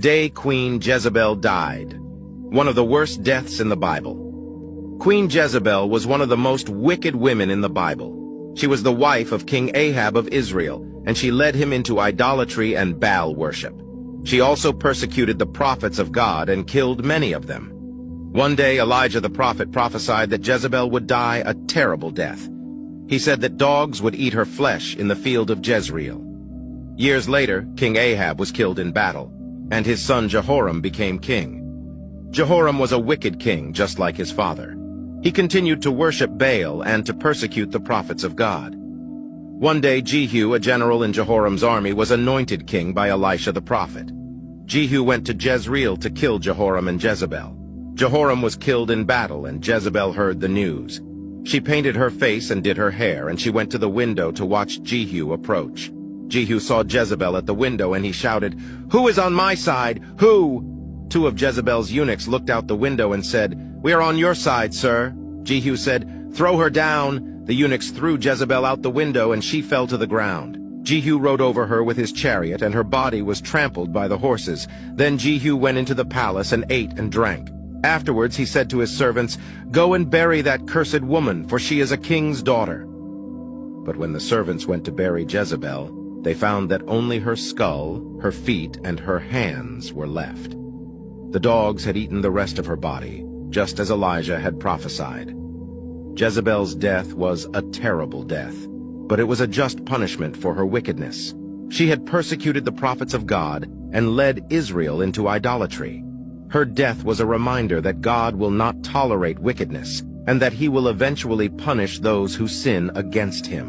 day Queen Jezebel died. One of the worst deaths in the Bible. Queen Jezebel was one of the most wicked women in the Bible. She was the wife of King Ahab of Israel, and she led him into idolatry and Baal worship. She also persecuted the prophets of God and killed many of them. One day Elijah the prophet prophesied that Jezebel would die a terrible death. He said that dogs would eat her flesh in the field of Jezreel. Years later, King Ahab was killed in battle, and his son Jehoram became king. Jehoram was a wicked king, just like his father. He continued to worship Baal and to persecute the prophets of God. One day Jehu, a general in Jehoram's army, was anointed king by Elisha the prophet. Jehu went to Jezreel to kill Jehoram and Jezebel. Jehoram was killed in battle, and Jezebel heard the news. She painted her face and did her hair, and she went to the window to watch Jehu approach. Jehu saw Jezebel at the window, and he shouted, "Who is on my side? Who?" Two of Jezebel's eunuchs looked out the window and said, "We are on your side, sir." Jehu said, "Throw her down." The eunuchs threw Jezebel out the window, and she fell to the ground. Jehu rode over her with his chariot, and her body was trampled by the horses. Then Jehu went into the palace and ate and drank. Afterwards he said to his servants, "Go and bury that cursed woman, for she is a king's daughter." But when the servants went to bury Jezebel, they found that only her skull, her feet, and her hands were left. The dogs had eaten the rest of her body, just as Elijah had prophesied. Jezebel's death was a terrible death, but it was a just punishment for her wickedness. She had persecuted the prophets of God and led Israel into idolatry. Her death was a reminder that God will not tolerate wickedness, and that he will eventually punish those who sin against him.